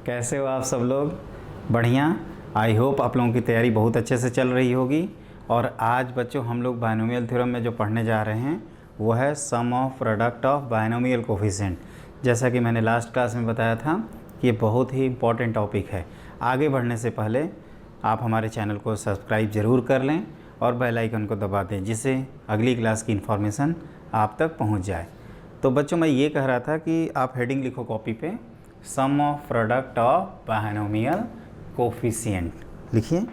कैसे हो आप सब लोग? बढ़िया। आई होप आप लोगों की तैयारी बहुत अच्छे से चल रही होगी। और आज बच्चों हम लोग बायनोमियल थ्योरम में जो पढ़ने जा रहे हैं वो है sum of product of binomial coefficient. जैसा कि मैंने लास्ट क्लास में बताया था कि ये बहुत ही इम्पॉर्टेंट टॉपिक है। आगे बढ़ने से पहले आप हमारे चैनल को सब्सक्राइब ज़रूर कर लें और बेल आइकन को दबा दें, जिससे अगली क्लास की इन्फॉर्मेशन आप तक पहुंच जाए। तो बच्चों मैं ये कह रहा था कि आप हेडिंग लिखो कॉपी पे, sum of product of binomial coefficient लिखिए।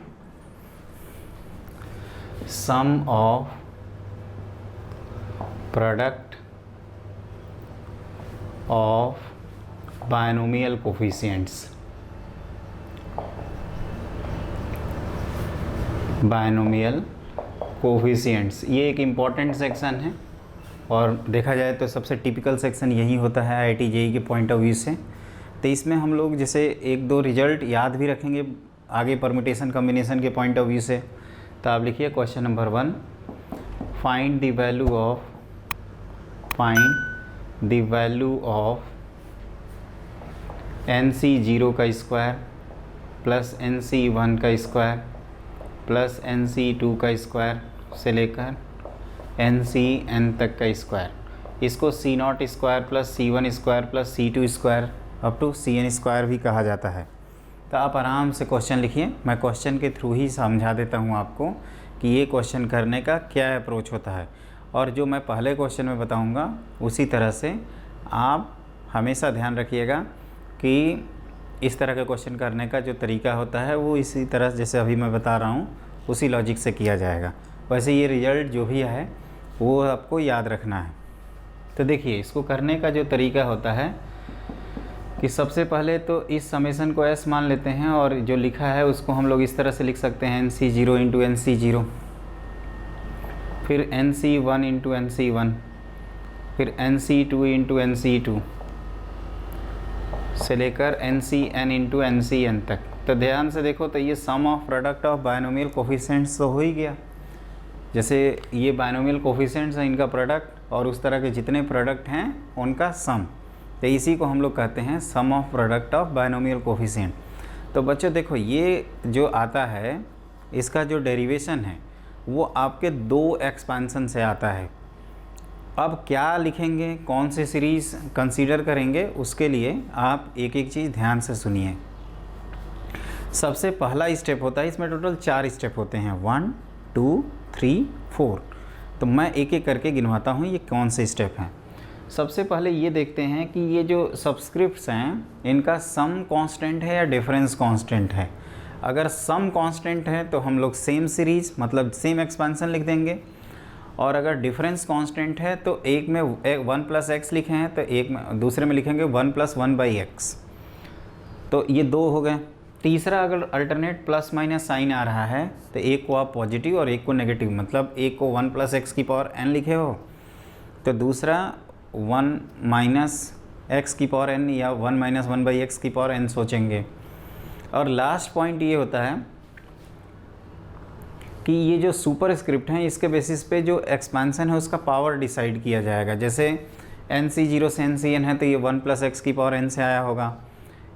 Sum of product of binomial coefficients, binomial coefficients ये एक इम्पॉर्टेंट सेक्शन है और देखा जाए तो सबसे टिपिकल सेक्शन यही होता है आईआईटी जेईई के पॉइंट ऑफ व्यू से। तो इसमें हम लोग जैसे एक दो रिजल्ट याद भी रखेंगे आगे परम्यूटेशन कॉम्बिनेशन के पॉइंट ऑफ व्यू से। तो आप लिखिए question number 1, find the value of NC0 का स्क्वायर प्लस NC1 का स्क्वायर प्लस NC2 का स्क्वायर से लेकर NCN तक का स्क्वायर। इसको C0 square plus C1 square plus C2 square up to CN square भी कहा जाता है। तो आप आराम से क्वेश्चन लिखिए, मैं क्वेश्चन के थ्रू ही समझा देता हूँ आपको कि ये क्वेश्चन करने का क्या अप्रोच होता है। और जो मैं पहले क्वेश्चन में बताऊँगा उसी तरह से आप हमेशा ध्यान रखिएगा कि इस तरह के क्वेश्चन करने का जो तरीका होता है वो इसी तरह जैसे अभी मैं बता रहा हूँ उसी लॉजिक से किया जाएगा। वैसे ये रिजल्ट जो भी है वो आपको याद रखना है। तो देखिए इसको करने का जो तरीका होता है कि सबसे पहले तो इस समेशन को S मान लेते हैं और जो लिखा है उसको हम लोग इस तरह से लिख सकते हैं NC0 इंटू NC0, फिर NC1 इंटू NC1, फिर NC2 इंटू NC2 से लेकर NCN इंटू NCN तक। तो ध्यान से देखो तो ये sum of product of binomial coefficients तो हो ही गया। जैसे ये बायनोमियल कोफिशिएंट्स हैं इनका प्रोडक्ट और उस तरह के जितने प्रोडक्ट हैं उनका सम, तो इसी को हम लोग कहते हैं sum of product of binomial coefficient. तो बच्चों देखो ये जो आता है इसका जो डेरिवेशन है वो आपके दो एक्सपेंशन से आता है। अब क्या लिखेंगे, कौन से सीरीज़ कंसीडर करेंगे, उसके लिए आप एक एक चीज़ ध्यान से सुनिए। सबसे पहला स्टेप होता है, इसमें टोटल 4 स्टेप होते हैं, 1 2 3 4। तो मैं एक एक करके गिनवाता हूँ ये कौन से स्टेप हैं। सबसे पहले ये देखते हैं कि ये जो सब्सक्रिप्ट्स हैं इनका सम कांस्टेंट है या डिफरेंस कांस्टेंट है। अगर सम कांस्टेंट है तो हम लोग सेम सीरीज़ मतलब सेम एक्सपेंशन लिख देंगे, और अगर डिफरेंस कांस्टेंट है तो एक में 1 प्लस एक्स लिखे हैं तो एक में दूसरे में लिखेंगे 1 प्लस 1 बाई एक्स। तो ये 2 हो गए। तीसरा अगर अल्टरनेट प्लस माइनस साइन आ रहा है तो एक को आप पॉजिटिव और एक को नेगेटिव, मतलब एक को 1 प्लस एक्स की पावर n लिखे हो तो दूसरा 1 माइनस एक्स की पावर n या 1 माइनस 1 बाई एक्स की पावर n सोचेंगे। और लास्ट पॉइंट ये होता है कि ये जो सुपर स्क्रिप्ट हैं इसके बेसिस पे जो एक्सपेंशन है उसका पावर डिसाइड किया जाएगा। जैसे NC0 से NCN है तो ये 1 प्लस एक्स की पावर n से आया होगा,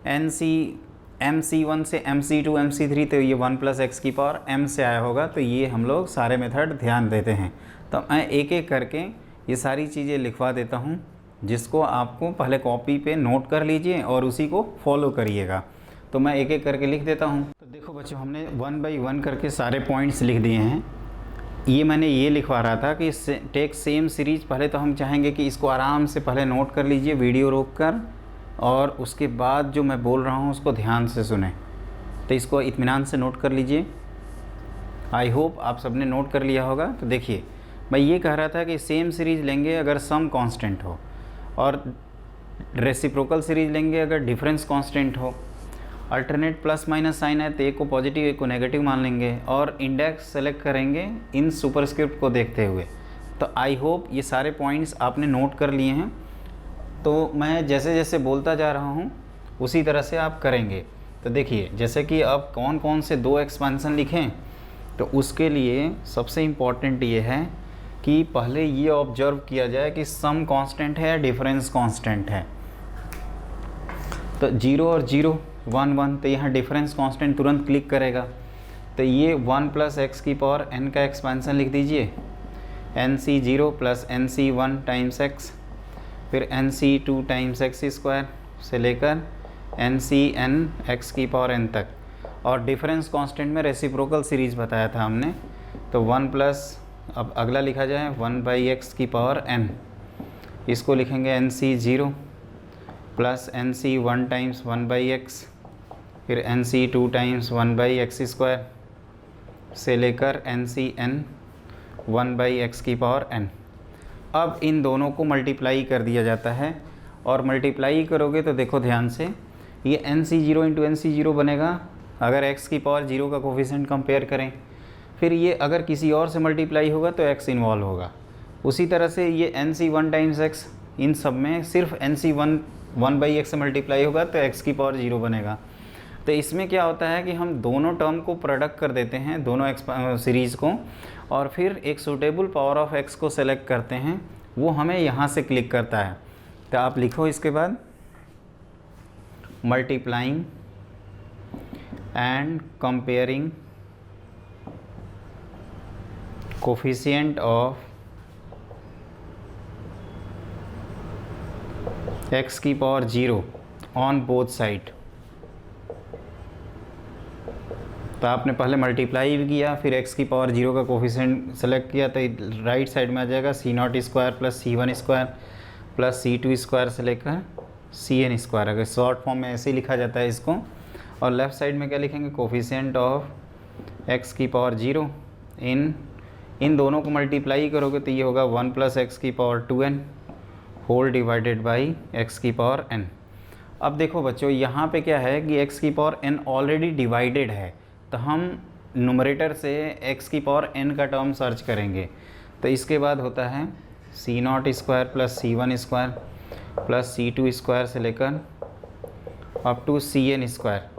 MC1 से MC2 MC3 तो ये 1 प्लस एक्स की पावर m से आया होगा। तो ये हम लोग सारे मेथड ध्यान देते हैं। तो मैं एक एक करके ये सारी चीज़ें लिखवा देता हूँ, जिसको आपको पहले कॉपी पे नोट कर लीजिए और उसी को फॉलो करिएगा। तो मैं एक एक करके लिख देता हूँ। तो देखो बच्चों हमने 1 बाई 1 करके सारे पॉइंट्स लिख दिए हैं। ये मैंने ये लिखवा रहा था कि टेक सेम सीरीज। पहले तो हम चाहेंगे कि इसको आराम से पहले नोट कर लीजिए वीडियो रोक कर, और उसके बाद जो मैं बोल रहा हूँ उसको ध्यान से सुने। तो इसको इत्मीनान से नोट कर लीजिए। आई होप आप सबने नोट कर लिया होगा। तो देखिए मैं ये कह रहा था कि सेम सीरीज़ लेंगे अगर सम कांस्टेंट हो, और रेसिप्रोकल सीरीज़ लेंगे अगर डिफरेंस कांस्टेंट हो। अल्टरनेट प्लस माइनस साइन है तो एक को पॉजिटिव एक को नेगेटिव मान लेंगे, और इंडेक्स सेलेक्ट करेंगे इन सुपरस्क्रिप्ट को देखते हुए। तो आई होप ये सारे पॉइंट्स आपने नोट कर लिए हैं। तो मैं जैसे जैसे बोलता जा रहा हूँ उसी तरह से आप करेंगे। तो देखिए जैसे कि अब कौन कौन से 2 एक्सपेंशन लिखें, तो उसके लिए सबसे इम्पॉर्टेंट ये है कि पहले ये ऑब्जर्व किया जाए कि सम कांस्टेंट है या डिफरेंस कांस्टेंट है। तो 0 और 0 1 1, तो यहाँ डिफरेंस कांस्टेंट तुरंत क्लिक करेगा। तो ये 1 प्लस एक्स की पावर n का एक्सपेंसन लिख दीजिए, NC0 plus NC1 times x, फिर NC2 टाइम्स एक्स स्क्वायर से लेकर NCn x की पावर n तक। और डिफरेंस कांस्टेंट में रेसिप्रोकल सीरीज बताया था हमने, तो 1 प्लस, अब अगला लिखा जाए 1/x की पावर n, इसको लिखेंगे NC0 plus NC1 times 1/x, फिर NC2 टाइम्स 1/x स्क्वायर से लेकर NCn 1/x की पावर n। अब इन दोनों को मल्टीप्लाई कर दिया जाता है, और मल्टीप्लाई करोगे तो देखो ध्यान से, ये NC0 इंटू NC0 बनेगा अगर x की पावर 0 का कोफिशिएंट कंपेयर करें। फिर ये अगर किसी और से मल्टीप्लाई होगा तो x इन्वॉल्व होगा। उसी तरह से ये NC1 टाइम्स x, इन सब में सिर्फ NC1 1/x से मल्टीप्लाई होगा तो x की पावर 0 बनेगा। तो इसमें क्या होता है कि हम दोनों टर्म को प्रोडक्ट कर देते हैं, दोनों सीरीज़ को, और फिर एक सूटेबल पावर ऑफ x को सेलेक्ट करते हैं, वो हमें यहाँ से क्लिक करता है। तो आप लिखो इसके बाद multiplying and comparing coefficient of x की पावर 0 ऑन बोथ साइड। तो आपने पहले मल्टीप्लाई भी किया, फिर x की पावर 0 का कोफिशिएंट सेलेक्ट किया, तो राइट साइड में आ जाएगा C0 square plus C1 square plus C2 square से लेकर Cn स्क्वायर। अगर शॉर्ट फॉर्म में ऐसे ही लिखा जाता है इसको। और लेफ़्ट साइड में क्या लिखेंगे, कोफिशिएंट ऑफ x की पावर 0 इन दोनों को मल्टीप्लाई करोगे तो ये होगा 1 प्लस एक्स की power 2n whole divided by x की पावर n। अब देखो बच्चों, यहाँ पे क्या है कि x की पावर n ऑलरेडी डिवाइडेड है, तो हम नुमरेटर से x की पावर n का टर्म सर्च करेंगे। तो इसके बाद होता है C0 square plus C1 square plus C2 square से लेकर up to Cn square.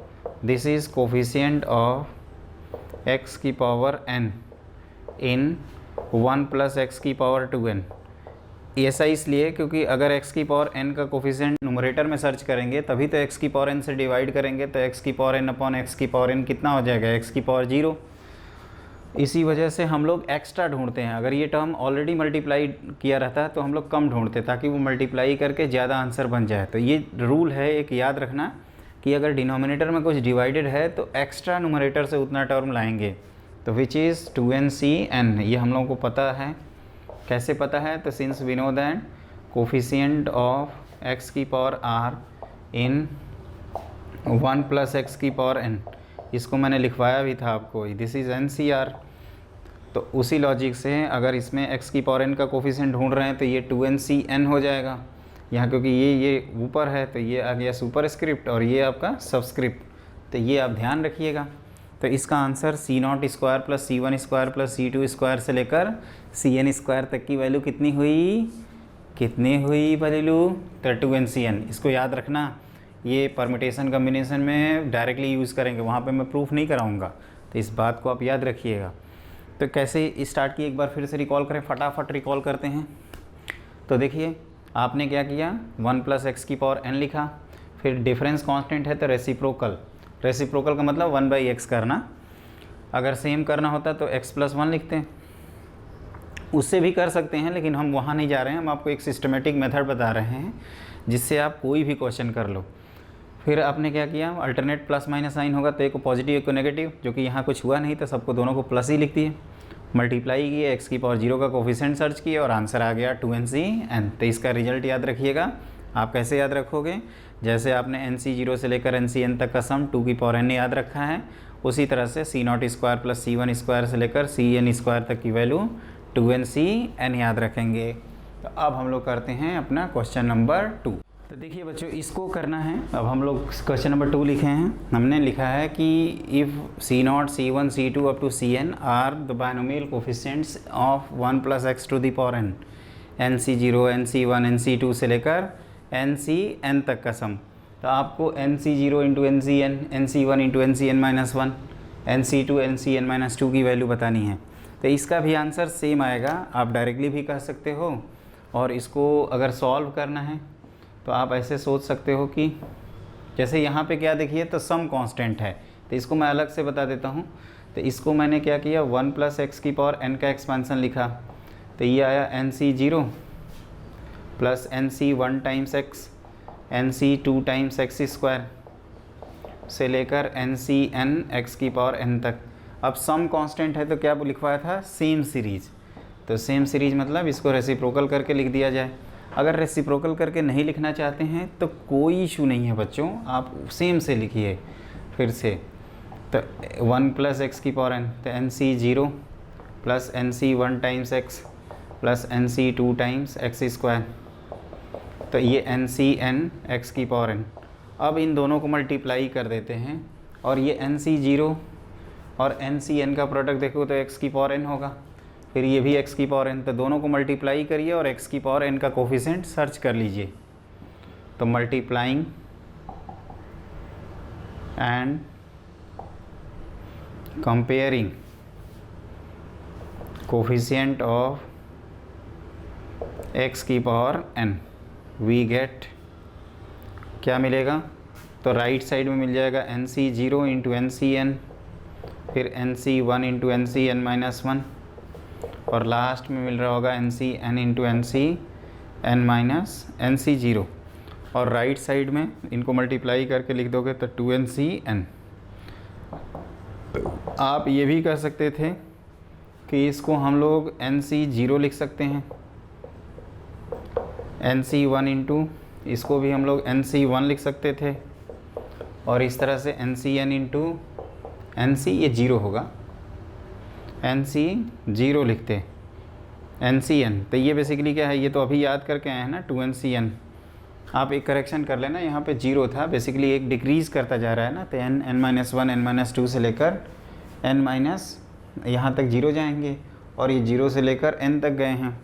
This is coefficient of x की power n in 1 plus x की पावर 2n। ऐसा इसलिए क्योंकि अगर x की पावर n का कोफिशिएंट नुमरेटर में सर्च करेंगे तभी तो x की पावर n से डिवाइड करेंगे, तो x की पावर n अपॉन x की पावर n कितना हो जाएगा, x की पावर 0। इसी वजह से हम लोग एक्स्ट्रा ढूंढते हैं। अगर ये टर्म ऑलरेडी मल्टीप्लाई किया रहता है तो हम लोग कम ढूंढते, ताकि वो मल्टीप्लाई करके ज़्यादा आंसर बन जाए। तो ये रूल है एक, याद रखना कि अगर डिनोमिनेटर में कुछ डिवाइडेड है तो एक्स्ट्रा नुमरेटर से उतना टर्म लाएंगे। तो विच इज़ 2NCn, ये हम लोगों को पता है। कैसे पता है, तो since we know that coefficient of x की power r in 1 plus x की पावर n, इसको मैंने लिखवाया भी था आपको, दिस इज़ NCr। तो उसी लॉजिक से अगर इसमें x की पावर n का कोफिशिएंट ढूंढ रहे हैं तो ये 2NCn हो जाएगा यहाँ, क्योंकि ये ऊपर है तो ये आ गया सुपर स्क्रिप्ट और ये आपका सबस्क्रिप्ट। तो ये आप ध्यान रखिएगा। तो इसका answer C0 square plus C1 square plus C2 square से लेकर Cn स्क्वायर तक की वैल्यू कितनी हुई वैल्यू, तो 2NCn। इसको याद रखना, ये परमिटेशन कम्बिनेशन में डायरेक्टली यूज़ करेंगे, वहाँ पे मैं प्रूफ नहीं कराऊंगा, तो इस बात को आप याद रखिएगा। तो कैसे स्टार्ट किए, एक बार फिर से रिकॉल करें, फटाफट रिकॉल करते हैं। तो देखिए आपने क्या किया, 1 प्लस एक्स की पावर n लिखा, फिर डिफरेंस कांस्टेंट है तो रेसिप्रोकल का मतलब 1/x करना। अगर सेम करना होता तो x प्लस 1 लिखते हैं, उससे भी कर सकते हैं, लेकिन हम वहाँ नहीं जा रहे हैं। हम आपको एक सिस्टमेटिक मेथड बता रहे हैं जिससे आप कोई भी क्वेश्चन कर लो। फिर आपने क्या किया, अल्टरनेट प्लस माइनस साइन होगा तो एक को पॉजिटिव एक को नेगेटिव, जो कि यहाँ कुछ हुआ नहीं तो सबको दोनों को प्लस ही लिख दिए। मल्टीप्लाई किए, x की पावर 0 का कोफिशिएंट सर्च किए और आंसर आ गया 2NCn। तो इसका रिजल्ट याद रखिएगा। आप कैसे याद रखोगे, जैसे आपने NC0 से लेकर NCn तक का सम 2 की पावर n याद रखा है, उसी तरह से C0 square plus C1 square से लेकर Cn स्क्वायर तक की वैल्यू 2NCn याद रखेंगे। तो अब हम लोग करते हैं अपना क्वेश्चन नंबर 2। तो देखिए बच्चों, इसको करना है। अब हम लोग क्वेश्चन नंबर 2 लिखे हैं। हमने लिखा है कि if C0, C1, C2 up to Cn are the binomial coefficients of 1 plus x to the power n, NC0, NC1, NC2 से लेकर NCn तक का सम। तो आपको NC0 into NCn, NC1 into NCn minus 1, NC2 NCn minus 2 की value बतानी है। तो इसका भी आंसर सेम आएगा, आप डायरेक्टली भी कह सकते हो, और इसको अगर सॉल्व करना है तो आप ऐसे सोच सकते हो कि जैसे यहाँ पे क्या देखिए तो सम कांस्टेंट है, तो इसको मैं अलग से बता देता हूँ। तो इसको मैंने क्या किया 1 + x की पावर n का एक्सपेंसन लिखा, तो ये आया nc0 plus nc 1 times x, nc 2 times x² से लेकर ncn x की पावर n तक। अब सम कांस्टेंट है तो क्या लिखवाया था, सेम सीरीज। तो सेम सीरीज मतलब इसको रेसिप्रोकल करके लिख दिया जाए। अगर रेसिप्रोकल करके नहीं लिखना चाहते हैं तो कोई इशू नहीं है बच्चों, आप सेम से लिखिए फिर से। तो 1 + x की पावर n, तो nc0 plus nc 1 times x plus nc 2 times x², तो ये ncn x की पावर n। अब इन दोनों को मल्टीप्लाई कर देते हैं और ये nc0 और ncn का प्रोडक्ट देखो तो x की पावर n होगा, फिर ये भी x की पावर n, तो दोनों को मल्टीप्लाई करिए और x की पावर n का कोफिशिएंट सर्च कर लीजिए। तो multiplying and comparing coefficient of x की पावर n वी गेट, क्या मिलेगा, तो राइट साइड में मिल जाएगा nc0 इंटू ncn, फिर nc1 इंटू ncn-1, और लास्ट में मिल रहा होगा ncn इंटू ncn-nc0, और राइट साइड में इनको मल्टीप्लाई करके लिख दोगे तो 2ncn। आप ये भी कर सकते थे कि इसको हम लोग nc0 लिख सकते हैं, nc1 इंटू इसको भी हम लोग nc1 लिख सकते थे, और इस तरह से ncn इंटू nc, ये 0 होगा, nc0 लिखते ncn। तो ये बेसिकली क्या है, ये तो अभी याद करके आए हैं ना 2ncn। आप एक करेक्शन कर लेना, यहाँ पे 0 था, बेसिकली एक डिक्रीज़ करता जा रहा है ना, तो n-1 n-2 से लेकर n- यहाँ तक 0 जाएंगे, और ये 0 से लेकर n तक गए हैं।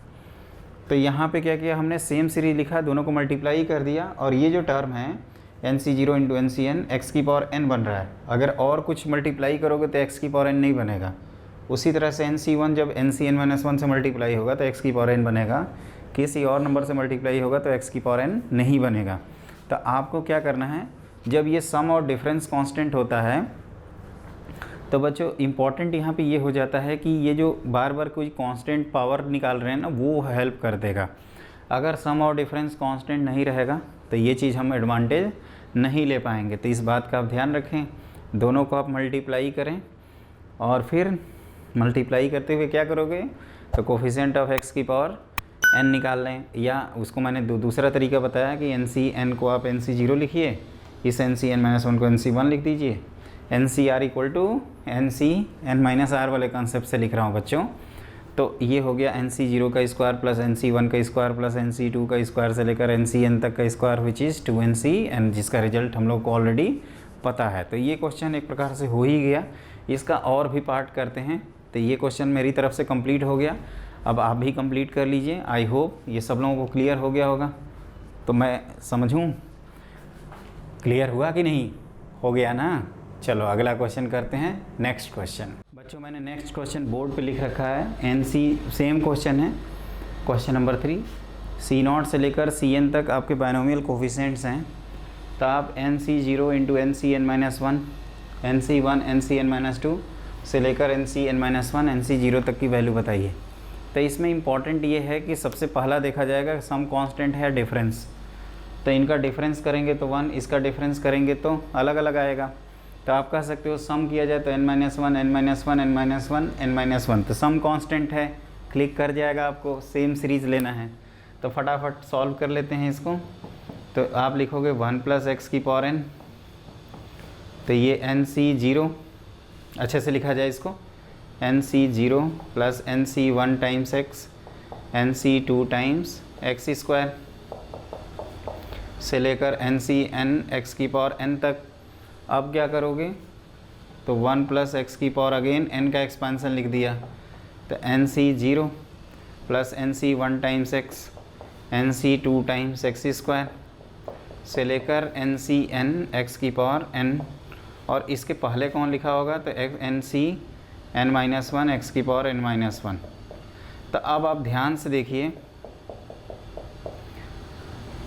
तो यहाँ पे क्या किया हमने, सेम सीरीज लिखा, दोनों को मल्टीप्लाई कर दिया, और ये जो टर्म है nc0 इंटू ncn x की पावर n बन रहा है। अगर और कुछ मल्टीप्लाई करोगे तो x की पावर n नहीं बनेगा। उसी तरह से nc1 जब ncn-1 से मल्टीप्लाई होगा तो x की पावर n बनेगा, किसी और नंबर से मल्टीप्लाई होगा तो x की पावर n नहीं बनेगा। तो आपको क्या करना है, जब ये सम और डिफरेंस कांस्टेंट होता है तो बच्चों इम्पॉर्टेंट यहाँ पे ये हो जाता है कि ये जो बार बार कोई कांस्टेंट पावर निकाल रहे हैं ना, वो हेल्प कर देगा। अगर सम और डिफरेंस कांस्टेंट नहीं रहेगा तो ये चीज़ हम एडवांटेज नहीं ले पाएंगे। तो इस बात का आप ध्यान रखें, दोनों को आप मल्टीप्लाई करें और फिर मल्टीप्लाई करते हुए क्या करोगे, तो कोफिशिएंट ऑफ x की पावर n निकाल लें, या उसको मैंने दूसरा तरीका बताया कि ncn को आप nc0 लिखिए, इस ncn-1 को nc1 लिख दीजिए। ncr इक्वल टू ncn-r वाले कॉन्सेप्ट से लिख रहा हूँ बच्चों। तो ये हो गया nc0 का स्क्वायर प्लस nc1 का स्क्वायर प्लस nc2 का स्क्वायर से लेकर ncn तक का स्क्वायर विच इज़ 2ncn, जिसका रिजल्ट हम लोग को ऑलरेडी पता है। तो ये क्वेश्चन एक प्रकार से हो ही गया, इसका और भी पार्ट करते हैं। तो ये क्वेश्चन मेरी तरफ से कंप्लीट हो गया, अब आप भी कंप्लीट कर लीजिए। आई होप ये सब लोगों को क्लियर हो गया होगा, तो मैं समझूं क्लियर हुआ कि नहीं, हो गया ना। चलो अगला क्वेश्चन करते हैं, नेक्स्ट क्वेश्चन। बच्चों मैंने नेक्स्ट क्वेश्चन बोर्ड पे लिख रखा है, NC सेम क्वेश्चन है, क्वेश्चन नंबर 3। C0 से लेकर Cn तक आपके बायनोमियल कोफिशिएंट्स हैं, तो आप nc0 into ncn-1, nc1 ncn-2 से लेकर ncn-1 nc0 तक की वैल्यू बताइए। तो इसमें इम्पॉर्टेंट ये है कि सबसे पहला देखा जाएगा सम कांस्टेंट है डिफरेंस, तो इनका डिफरेंस करेंगे तो 1, इसका डिफरेंस करेंगे तो अलग अलग आएगा। तो आप कह सकते हो सम किया जाए तो n-1 n-1 n-1 n-1, तो सम कांस्टेंट है, क्लिक कर जाएगा, आपको सेम सीरीज़ लेना है। तो फटाफट सॉल्व कर लेते हैं इसको। तो आप लिखोगे 1 + x की पावर n, तो ये nc0 अच्छे से लिखा जाए इसको, nc0 plus nc1 times x, nc2 times x² से लेकर ncn x की पावर n तक। अब क्या करोगे, तो 1 + x की पावर अगेन n का एक्सपेंसन लिख दिया, तो nc0 plus nc1 times x, nc2 times x² से लेकर ncn x की पावर n, और इसके पहले कौन लिखा होगा, तो ncn-1 x की पावर n-1। तो अब आप ध्यान से देखिए,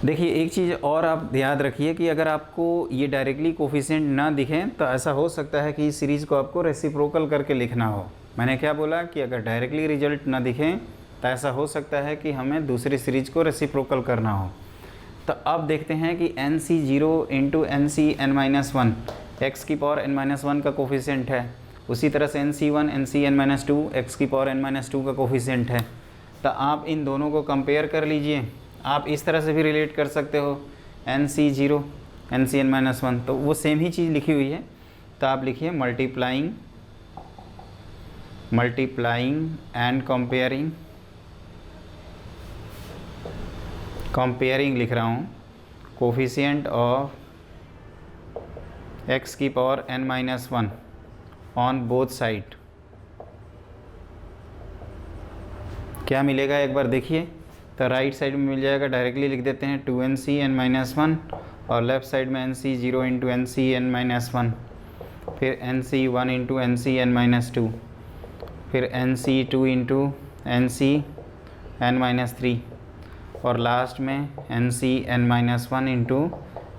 देखिए एक चीज़ और आप याद रखिए कि अगर आपको ये डायरेक्टली कोफिशिएंट ना दिखें तो ऐसा हो सकता है कि इस सीरीज़ को आपको रेसिप्रोकल करके लिखना हो। मैंने क्या बोला कि अगर डायरेक्टली रिजल्ट ना दिखें तो ऐसा हो सकता है कि हमें दूसरी सीरीज़ को रेसिप्रोकल करना हो। तो अब देखते हैं कि NC0 इंटू NCn-1 x की पावर n-1 का कोफिशिएंट है, उसी तरह से NC1 NCn-2 x की पावर n-2 का कोफिशिएंट है। तो आप इन दोनों को कंपेयर कर लीजिए। आप इस तरह से भी रिलेट कर सकते हो NC0 NCn-1, तो वो सेम ही चीज़ लिखी हुई है। तो आप लिखिए मल्टीप्लाइंग एंड कंपेयरिंग लिख रहा हूँ कोफिशिएंट ऑफ x की power n-1 on both side. क्या मिलेगा एक बार देखिए। तो राइट साइड में मिल जाएगा, डायरेक्टली लिख देते हैं 2NCn-1 और लेफ़्ट साइड में NC0 इंटू NCn-1, फिर NC1 इंटू NCn-2, फिर NC2 इंटू NCn-3 और लास्ट में NCn-1 इंटू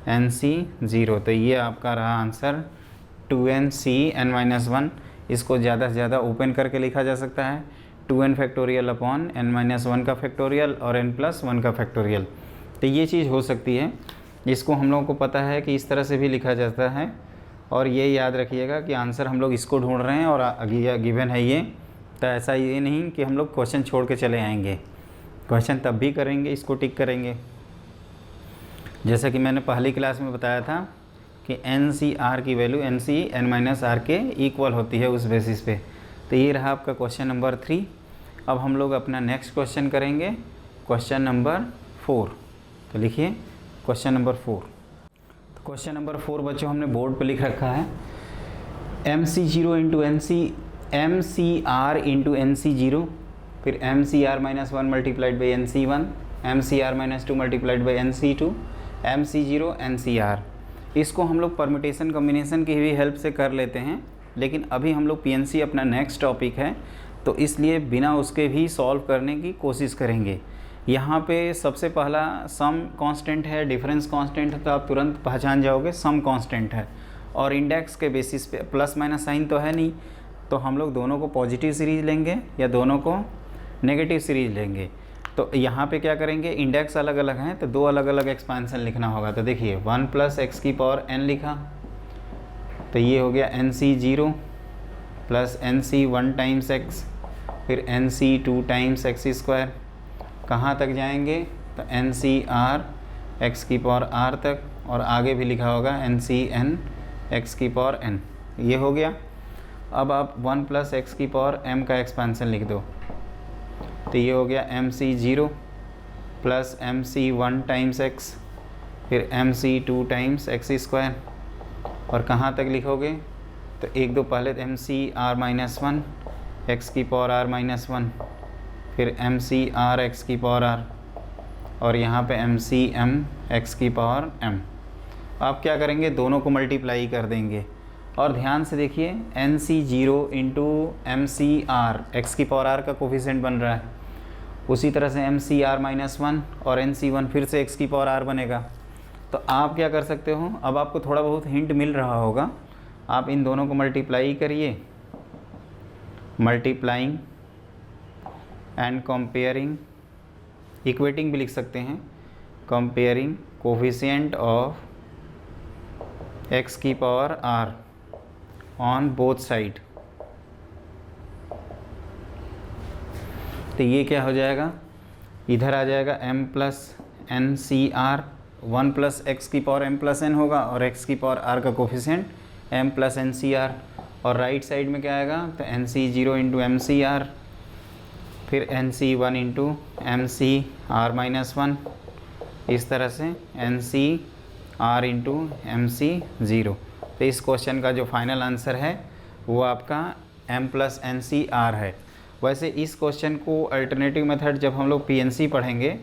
NC0। तो ये आपका रहा आंसर 2NCn-1। इसको ज़्यादा से ज़्यादा ओपन करके लिखा जा सकता है 2n फैक्टोरियल अपॉन n-1 का फैक्टोरियल और n+1 का फैक्टोरियल। तो ये चीज़ हो सकती है, इसको हम लोगों को पता है कि इस तरह से भी लिखा जाता है। और ये याद रखिएगा कि आंसर हम लोग इसको ढूंढ रहे हैं और गिवन है ये। तो ऐसा ये नहीं कि हम लोग क्वेश्चन छोड़ के चले आएंगे, क्वेश्चन तब भी करेंगे, इसको टिक करेंगे। जैसा कि मैंने पहली क्लास में बताया था कि NCr की वैल्यू NCn-r के इक्वल होती है उस बेसिस पे। तो ये रहा आपका क्वेश्चन नंबर 3। अब हम लोग अपना नेक्स्ट क्वेश्चन करेंगे, क्वेश्चन नंबर 4। तो लिखिए क्वेश्चन नंबर 4। तो क्वेश्चन नंबर 4 बच्चों हमने बोर्ड पे लिख रखा है MC0 into MCR into NC0, फिर MCr-1 multiplied by NC1, MCr-2 multiplied by NC2, MC0 NCr। इसको हम लोग परम्यूटेशन कॉम्बिनेशन की भी हेल्प से कर लेते हैं, लेकिन अभी हम लोग PNC अपना नेक्स्ट टॉपिक है, तो इसलिए बिना उसके भी सॉल्व करने की कोशिश करेंगे। यहाँ पे सबसे पहला सम कांस्टेंट है, डिफरेंस कांस्टेंट है, तो आप तुरंत पहचान जाओगे सम कांस्टेंट है। और इंडेक्स के बेसिस पे प्लस माइनस साइन तो है नहीं, तो हम लोग दोनों को पॉजिटिव सीरीज लेंगे या दोनों को नेगेटिव सीरीज लेंगे। तो यहाँ पे क्या करेंगे, इंडेक्स अलग अलग हैं तो दो अलग अलग एक्सपांसन लिखना होगा। तो देखिए 1 + x की पावर n लिखा, तो ये हो गया NC0 plus NC1 times x, फिर NC2 टाइम्स x²। कहाँ तक जाएंगे, तो NCr x की पावर r तक, और आगे भी लिखा होगा NCn x की पावर n। ये हो गया। अब आप 1 + x की पावर m का एक्सपांसन लिख दो, तो ये हो गया MC0 plus MC1 times x, फिर MC2 टाइम्स x²। और कहाँ तक लिखोगे, तो एक दो पहले MCr-1 x की पावर r-1, फिर MCr x की पावर r, और यहाँ पे MCm x की पावर m। आप क्या करेंगे, दोनों को मल्टीप्लाई कर देंगे। और ध्यान से देखिए NC0 इंटू MCr x की पावर r का कोफिशिएंट बन रहा है, उसी तरह से MCr-1 और NC1 फिर से x की पावर r बनेगा। तो आप क्या कर सकते हो, अब आपको थोड़ा बहुत हिंट मिल रहा होगा, आप इन दोनों को मल्टीप्लाई करिए, मल्टीप्लाइंग एंड कंपेयरिंग, इक्वेटिंग भी लिख सकते हैं, कंपेयरिंग कोफिशिएंट ऑफ x की power r on both side. तो ये क्या हो जाएगा, इधर आ जाएगा m + NCr, 1 + x की पावर m + n होगा, और x की पावर r का कोफिशिएंट m + NCr। और राइट साइड में क्या आएगा, तो NC0 इंटू MCr, फिर NC1 इंटू MCr-1, इस तरह से NCr इंटू MC0। तो इस क्वेश्चन का जो फाइनल आंसर है वो आपका m + NCr है। वैसे इस क्वेश्चन को अल्टरनेटिव मेथड जब हम लोग PNC पढ़ेंगे,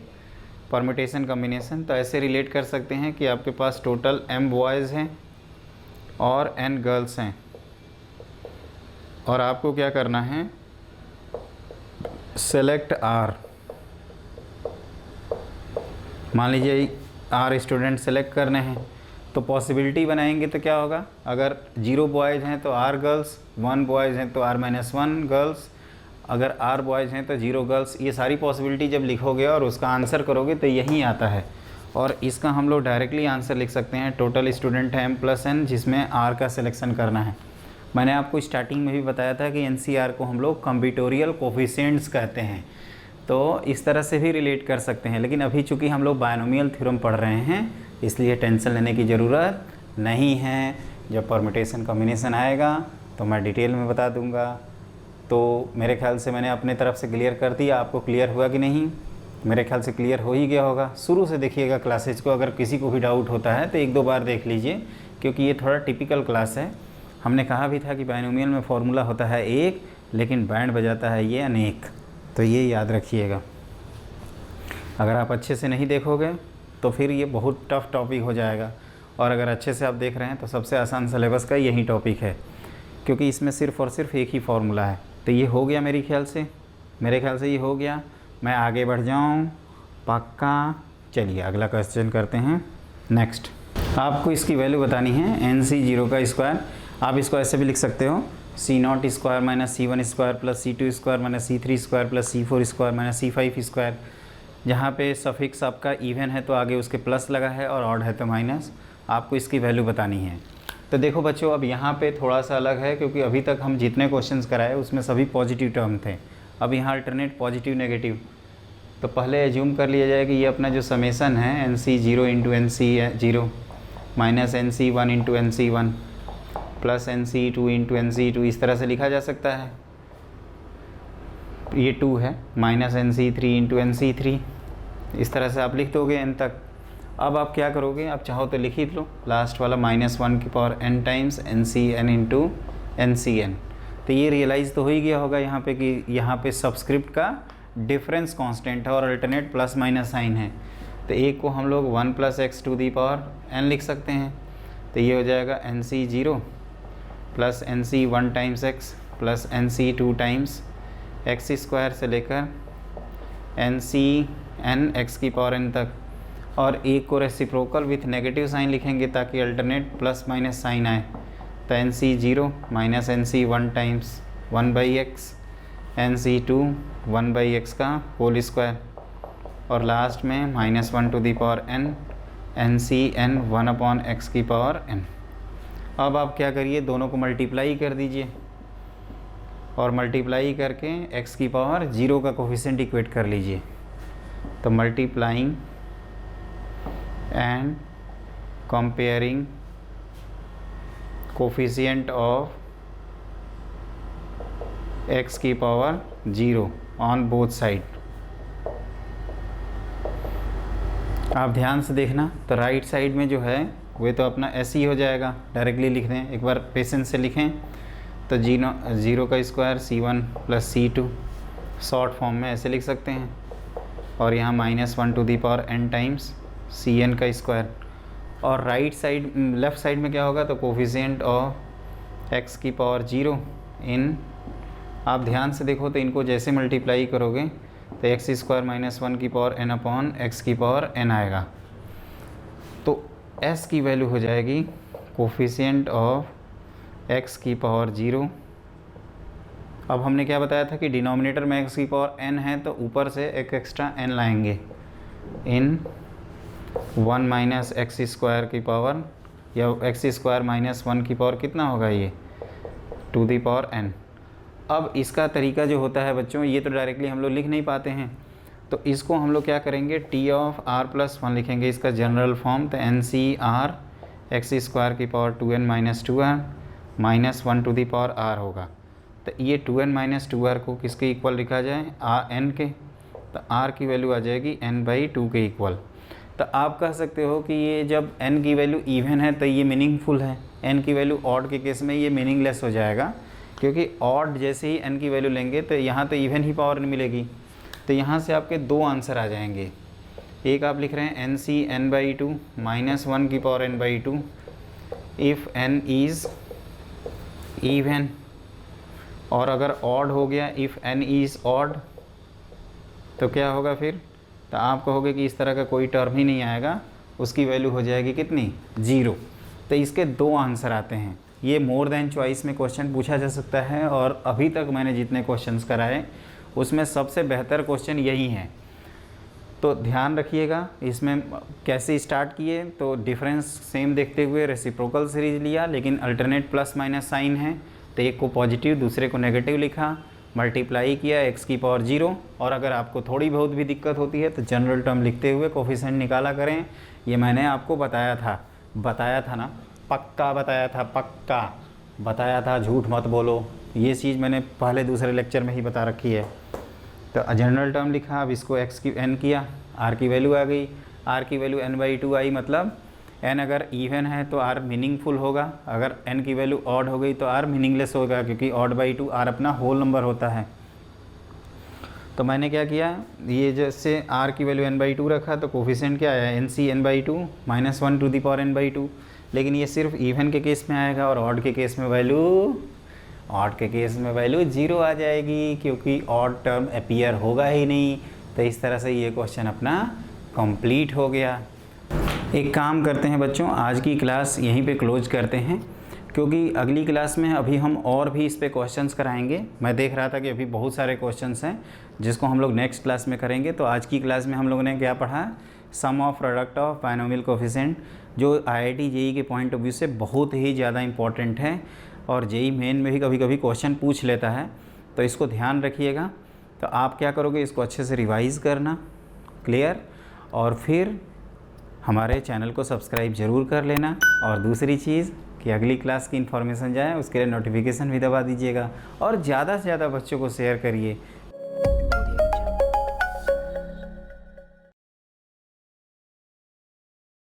परम्यूटेशन कॉम्बिनेशन, तो ऐसे रिलेट कर सकते हैं कि आपके पास टोटल m बॉयज़ हैं और n गर्ल्स हैं, और आपको क्या करना है, सेलेक्ट r। मान लीजिए आर स्टूडेंट सेलेक्ट करने हैं, तो पॉसिबिलिटी बनाएंगे तो क्या होगा, अगर 0 बॉयज़ हैं तो आर गर्ल्स, 1 बॉयज़ हैं तो R-1 गर्ल्स, अगर आर बॉयज़ हैं तो 0 गर्ल्स। ये सारी पॉसिबिलिटी जब लिखोगे और उसका आंसर करोगे तो यही आता है। और इसका हम लोग डायरेक्टली आंसर लिख सकते हैं, टोटल स्टूडेंट है M+N, जिसमें आर का सिलेक्शन करना है। मैंने आपको स्टार्टिंग में भी बताया था कि NCR को हम लोग कॉम्बिटोरियल कोफिशिएंट्स कहते हैं, तो इस तरह से भी रिलेट कर सकते हैं। लेकिन अभी चूँकि हम लोग बायनोमियल थ्योरम पढ़ रहे हैं, इसलिए टेंशन लेने की ज़रूरत नहीं है। जब परम्यूटेशन कॉम्बिनेशन आएगा तो मैं डिटेल में बता दूंगा। तो मेरे ख्याल से मैंने अपने तरफ से क्लियर कर दिया। आपको क्लियर हुआ कि नहीं? मेरे ख्याल से क्लियर हो ही गया होगा। शुरू से देखिएगा क्लासेज को, अगर किसी को भी डाउट होता है तो 1-2 बार देख लीजिए, क्योंकि ये थोड़ा टिपिकल क्लास है। हमने कहा भी था कि बायनोमियल में फॉर्मूला होता है एक, लेकिन बैंड बजाता है ये अनेक, तो ये याद रखिएगा। अगर आप अच्छे से नहीं देखोगे तो फिर ये बहुत टफ टॉपिक हो जाएगा, और अगर अच्छे से आप देख रहे हैं तो सबसे आसान सिलेबस का यही टॉपिक है, क्योंकि इसमें सिर्फ़ और सिर्फ एक ही फार्मूला है। तो ये हो गया मेरे ख्याल से ये हो गया। मैं आगे बढ़ जाऊँ? पक्का। चलिए अगला क्वेश्चन करते हैं। नेक्स्ट आपको इसकी वैल्यू बतानी है NC0 का स्क्वायर। आप इसको ऐसे भी लिख सकते हो, C0 square minus C1 square plus C2 square minus C3 square plus C4 square minus C5 square. जहाँ पे सफिक्स आपका इवन है तो आगे उसके प्लस लगा है, और ऑड है तो माइनस। आपको इसकी वैल्यू बतानी है। तो देखो बच्चों, अब यहाँ पे थोड़ा सा अलग है, क्योंकि अभी तक हम जितने क्वेश्चंस कराए उसमें सभी पॉजिटिव टर्म थे। अब यहाँ अल्टरनेट पॉजिटिव नेगेटिव। तो पहले एज्यूम कर लिया जाए कि ये अपना जो समेसन है NC0 into NC0 minus NC1 into NC1 plus NC2 into NC2, इस तरह से लिखा जा सकता है। ये 2 है, माइनस NC3 इंटू NC3, इस तरह से आप लिख दोगे n तक। अब आप क्या करोगे, आप चाहो तो लिख ही लो लास्ट वाला -1n times NCn into NCn। तो ये रियलाइज़ तो हो ही गया होगा यहाँ पे कि यहाँ पे सबस्क्रिप्ट का डिफरेंस कांस्टेंट है और अल्टरनेट प्लस माइनस साइन है। तो एक को हम लोग 1 + x⁴n लिख सकते हैं। तो ये हो जाएगा NC0 plus NC1 times x plus NC2 times x² से लेकर NCn x⁴n तक, और एक को रेसिप्रोकल विथ नेगेटिव साइन लिखेंगे ताकि अल्टरनेट प्लस माइनस साइन आए। तो NC0 minus NC1 times 1/x, NC2 1/x का होल स्क्वायर, और लास्ट में -1n NCn 1/x⁴n। अब आप क्या करिए, दोनों को मल्टीप्लाई कर दीजिए, और मल्टीप्लाई करके x⁴0 का कोफिशिएंट इक्वेट कर लीजिए। तो multiplying and comparing coefficient of x⁴0 on both side. आप ध्यान से देखना, तो राइट साइड में जो है वो तो अपना ऐसे ही हो जाएगा, डायरेक्टली लिख दें। एक बार पेशेंस से लिखें तो 0 का square C1 plus C2 short form में ऐसे लिख सकते हैं, और यहाँ -1n टाइम्स Cn का स्क्वायर। और राइट साइड लेफ़्ट साइड में क्या होगा, तो कोफिशिएंट ऑफ x⁴0 इन, आप ध्यान से देखो तो इनको जैसे मल्टीप्लाई करोगे तो x² -1n x⁴n आएगा। तो s की वैल्यू हो जाएगी कोफिशिएंट ऑफ x⁴0। अब हमने क्या बताया था कि डिनोमिनेटर में x⁴n है तो ऊपर से एक एक्स्ट्रा n लाएंगे, इन 1 - x² या x² -1 कितना होगा ये, टू दी पावर n। अब इसका तरीका जो होता है बच्चों, ये तो डायरेक्टली हम लोग लिख नहीं पाते हैं, तो इसको हम लोग क्या करेंगे, T(r+1) लिखेंगे इसका जनरल फॉर्म। तो NCr x² 2n - 2r -1 to the power r होगा। तो ये 2n - 2r को किसके इक्वल लिखा जाए, n के। तो r की वैल्यू आ जाएगी n/2 के इक्वल। तो आप कह सकते हो कि ये जब n की वैल्यू इवन है तो ये मीनिंगफुल है, n की वैल्यू ऑड के केस में ये मीनिंगलेस हो जाएगा, क्योंकि ऑड जैसे ही n की वैल्यू लेंगे तो यहाँ तो इवन ही पावर मिलेगी। तो यहाँ से आपके 2 आंसर आ जाएंगे। एक आप लिख रहे हैं NCn/2 -1n/2 if n is even, और अगर ऑड हो गया इफ़ n इज़ ऑड तो क्या होगा फिर, तो आप कहोगे कि इस तरह का कोई टर्म ही नहीं आएगा, उसकी वैल्यू हो जाएगी कितनी, 0। तो इसके 2 आंसर आते हैं। ये मोर देन चॉइस में क्वेश्चन पूछा जा सकता है, और अभी तक मैंने जितने क्वेश्चंस कराए उसमें सबसे बेहतर क्वेश्चन यही है। तो ध्यान रखिएगा। इसमें कैसे स्टार्ट किए, तो डिफरेंस सेम देखते हुए रेसिप्रोकल सीरीज लिया, लेकिन अल्टरनेट प्लस माइनस साइन है, तो एक को पॉजिटिव दूसरे को नेगेटिव लिखा, मल्टीप्लाई किया x की पावर 0, और अगर आपको थोड़ी बहुत भी दिक्कत होती है तो जनरल टर्म लिखते हुए कोफिशिएंट निकाला करें। ये मैंने आपको बताया था ना, पक्का बताया था, झूठ मत बोलो। ये चीज़ मैंने पहले दूसरे लेक्चर में ही बता रखी है। तो जनरल टर्म लिखा, अब इसको x की n किया, r की वैल्यू आ गई, r की वैल्यू n/2 आई, मतलब n अगर इवन है तो r मीनिंगफुल होगा, अगर n की वैल्यू ऑड हो गई तो r मीनिंगलेस होगा, क्योंकि ऑड/2 r अपना होल नंबर होता है। तो मैंने क्या किया, ये जैसे r की वैल्यू n/2 रखा तो कोफिशिएंट क्या आया, nc n/2 -1 to the power n/2। लेकिन ये सिर्फ इवन के केस में आएगा, और ऑड के केस में वैल्यू 0 आ जाएगी, क्योंकि ऑड टर्म अपीयर होगा ही नहीं। तो इस तरह से ये क्वेश्चन अपना कंप्लीट हो गया। एक काम करते हैं बच्चों, आज की क्लास यहीं पे क्लोज करते हैं, क्योंकि अगली क्लास में अभी हम और भी इस पे क्वेश्चंस कराएंगे। मैं देख रहा था कि अभी बहुत सारे क्वेश्चंस हैं जिसको हम लोग नेक्स्ट क्लास में करेंगे। तो आज की क्लास में हम लोगों ने क्या पढ़ा, sum of product of binomial coefficient, जो IIT JEE के पॉइंट ऑफ व्यू से बहुत ही ज़्यादा इंपॉर्टेंट है, और JEE मेन में भी कभी कभी क्वेश्चन पूछ लेता है। तो इसको ध्यान रखिएगा। तो आप क्या करोगे, इसको अच्छे से रिवाइज़ करना, क्लियर, और फिर हमारे चैनल को सब्सक्राइब ज़रूर कर लेना। और दूसरी चीज़ कि अगली क्लास की इन्फॉर्मेशन जाए उसके लिए नोटिफिकेशन भी दबा दीजिएगा, और ज़्यादा से ज़्यादा बच्चों को शेयर करिए।